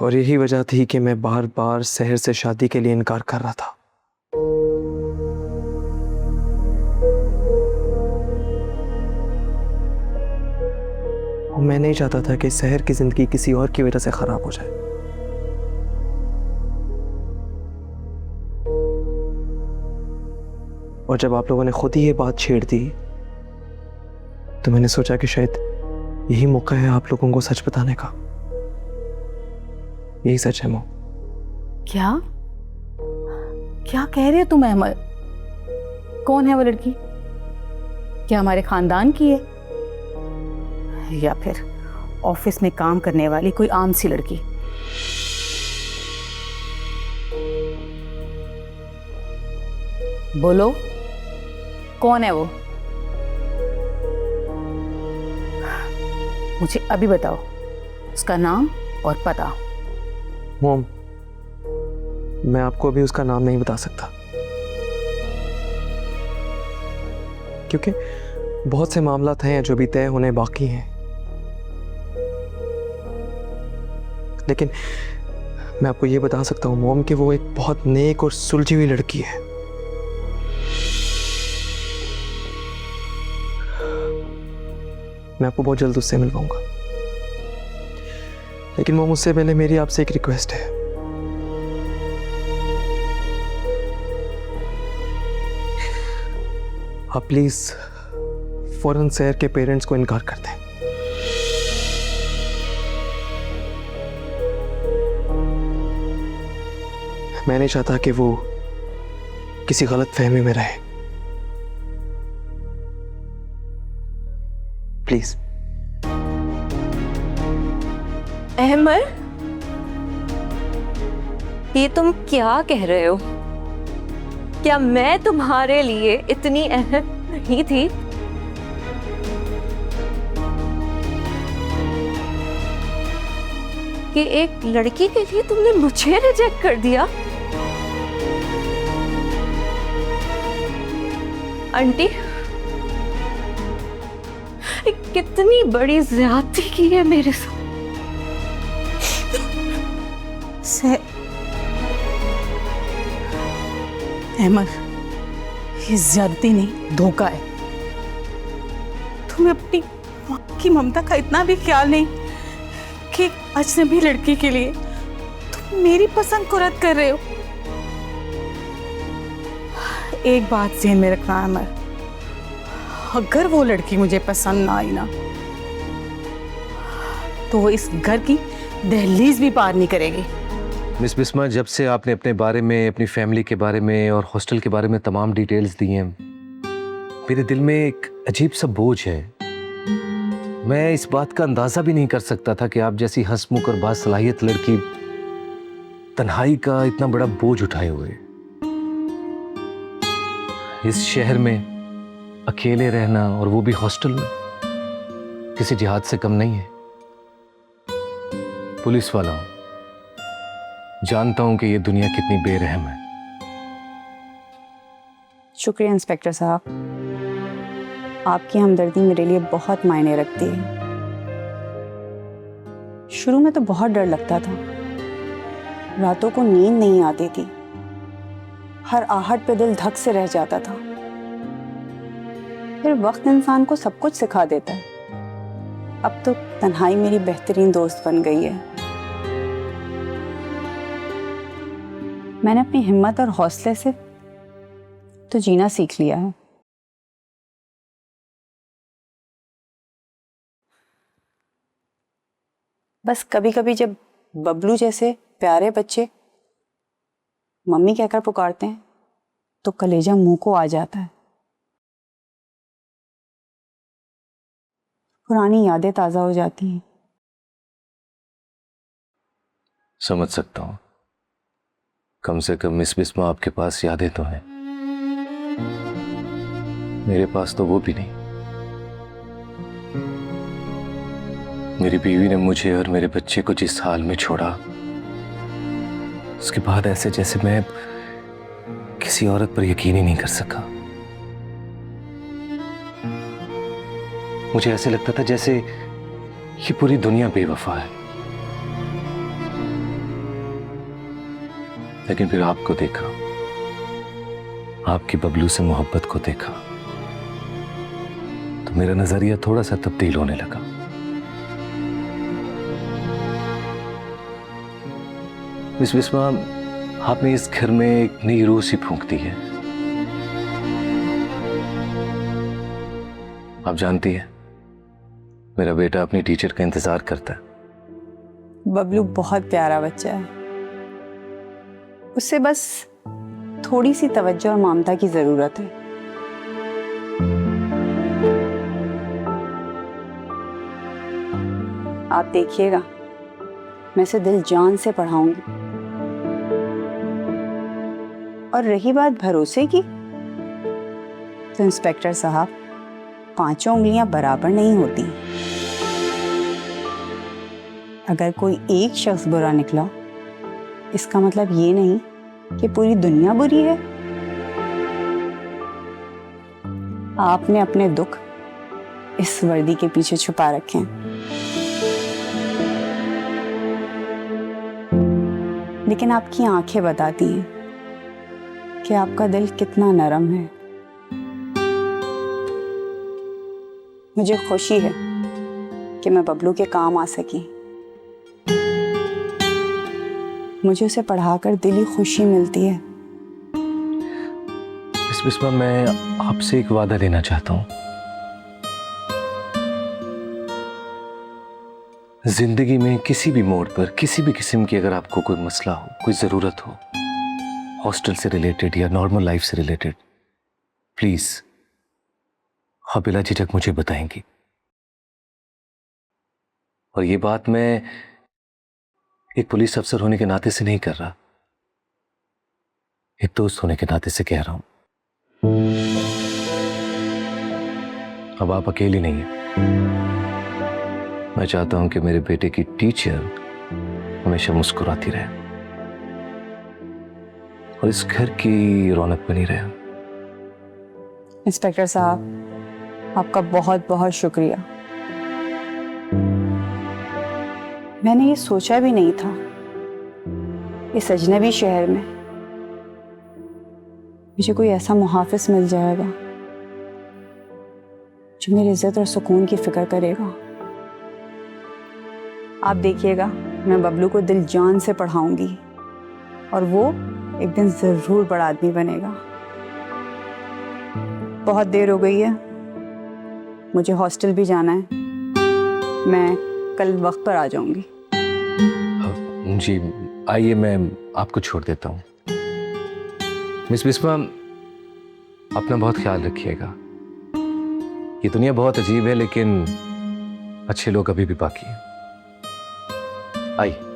और यही वजह थी कि मैं बार बार सहर से शादी के लिए इनकार कर रहा था। और मैं नहीं चाहता था कि सहर की जिंदगी किसी और की वजह से खराब हो जाए। और जब आप लोगों ने खुद ही ये बात छेड़ दी तो मैंने सोचा कि शायद यही मौका है आप लोगों को सच बताने का। यही सच है मो। क्या क्या कह रहे हो तुम अहमद? कौन है वो लड़की? क्या हमारे खानदान की है या फिर ऑफिस में काम करने वाली कोई आम सी लड़की? बोलो, कौन है वो? मुझे अभी बताओ उसका नाम और पता। मोम, मैं आपको अभी उसका नाम नहीं बता सकता क्योंकि बहुत से मामलात हैं जो भी तय होने बाकी हैं। लेकिन मैं आपको ये बता सकता हूँ मोम कि वो एक बहुत नेक और सुलझी हुई लड़की है। मैं आपको बहुत जल्द उससे मिलवाऊंगा। लेकिन मोम, उससे पहले मेरी आपसे एक रिक्वेस्ट है। आप प्लीज फौरन सहर के पेरेंट्स को इनकार कर दें। मैं नहीं चाहता कि वो किसी गलत फहमी में रहे। प्लीज। अहमद, ये तुम क्या कह रहे हो? क्या मैं तुम्हारे लिए इतनी अहम नहीं थी? कि एक लड़की के लिए तुमने मुझे रिजेक्ट कर दिया? आंटी, कितनी बड़ी ज्यादती की है मेरे साथ। अहमद, ये ज्यादती नहीं, धोखा है। तुम्हें अपनी मां की ममता का इतना भी ख्याल नहीं कि अजनबी लड़की के लिए तुम मेरी पसंद को रद्द कर रहे हो। एक बात ध्यान में रखना अहमद, अगर वो लड़की मुझे पसंद ना आई ना तो वो इस घर की दहलीज भी पार नहीं करेगी। मिस बिस्मा, जब से आपने अपने बारे में, अपनी फैमिली के बारे में और हॉस्टल के बारे में तमाम डिटेल्स दी हैं, मेरे दिल में एक अजीब सा बोझ है। मैं इस बात का अंदाजा भी नहीं कर सकता था कि आप जैसी हंसमुख और बासलाहियत लड़की तन्हाई का इतना बड़ा बोझ उठाए हुए इस शहर में अकेले रहना, और वो भी हॉस्टल में, किसी जिहाद से कम नहीं है। पुलिस वाला हूं, जानता हूं कि ये दुनिया कितनी बेरहम है। शुक्रिया इंस्पेक्टर साहब, आपकी हमदर्दी मेरे लिए बहुत मायने रखती है। शुरू में तो बहुत डर लगता था, रातों को नींद नहीं आती थी, हर आहट पे दिल धक से रह जाता था। फिर वक्त इंसान को सब कुछ सिखा देता है। अब तो तन्हाई मेरी बेहतरीन दोस्त बन गई है। मैंने अपनी हिम्मत और हौसले से तो जीना सीख लिया है। बस कभी कभी जब बबलू जैसे प्यारे बच्चे मम्मी कहकर पुकारते हैं तो कलेजा मुंह को आ जाता है। पुरानी यादें ताजा हो जाती हैं। समझ सकता हूं, कम से कम मिस बिस्मा आपके पास यादें तो हैं। मेरे पास तो वो भी नहीं। मेरी बीवी ने मुझे और मेरे बच्चे को जिस हाल में छोड़ा, उसके बाद ऐसे जैसे मैं किसी औरत पर यकीन ही नहीं कर सका। मुझे ऐसे लगता था जैसे ये पूरी दुनिया बेवफा है। लेकिन फिर आपको देखा, आपकी बबलू से मोहब्बत को देखा, तो मेरा नजरिया थोड़ा सा तब्दील होने लगा। मिस बिस्मा, आपने इस घर में एक नई रूह सी फूंक दी है। आप जानती है, मेरा बेटा अपनी टीचर का इंतजार करता है। बबलू बहुत प्यारा बच्चा है, उससे बस थोड़ी सी तवज्जो और ममता की जरूरत है। आप देखिएगा, मैं इसे दिल जान से पढ़ाऊंगी। और रही बात भरोसे की, तो इंस्पेक्टर साहब, 5 उंगलियां बराबर नहीं होती। अगर कोई एक शख्स बुरा निकला, इसका मतलब ये नहीं कि पूरी दुनिया बुरी है। आपने अपने दुख इस वर्दी के पीछे छुपा रखे हैं, लेकिन आपकी आंखें बताती हैं कि आपका दिल कितना नरम है। मुझे खुशी है कि मैं बबलू के काम आ सकी। मुझे उसे पढ़ाकर दिली खुशी मिलती है। मिस बिस्मा, मैं आपसे एक वादा लेना चाहता हूं। जिंदगी में किसी भी मोड़ पर, किसी भी किस्म की अगर आपको कोई मसला हो, कोई जरूरत हो, हॉस्टल से रिलेटेड या नॉर्मल लाइफ से रिलेटेड, प्लीज आप बिला झिझक मुझे बताएंगी। और ये बात मैं एक पुलिस अफसर होने के नाते से नहीं कर रहा, एक दोस्त होने के नाते से कह रहा हूं। अब आप अकेली नहीं हैं। मैं चाहता हूं कि मेरे बेटे की टीचर हमेशा मुस्कुराती रहे और इस घर की रौनक बनी रहे। इंस्पेक्टर साहब, आपका बहुत बहुत शुक्रिया। मैंने ये सोचा भी नहीं था, इस अजनबी शहर में मुझे कोई ऐसा मुहाफिज मिल जाएगा जो मेरी इज्जत और सुकून की फिक्र करेगा। आप देखिएगा, मैं बबलू को दिल जान से पढ़ाऊंगी और वो एक दिन जरूर बड़ा आदमी बनेगा। बहुत देर हो गई है, मुझे हॉस्टल भी जाना है। मैं कल वक्त पर आ जाऊंगी। जी आइए, मैं आपको छोड़ देता हूं। मिस बिस्मा, अपना बहुत ख्याल रखिएगा। ये दुनिया बहुत अजीब है, लेकिन अच्छे लोग अभी भी बाकी हैं। आइए।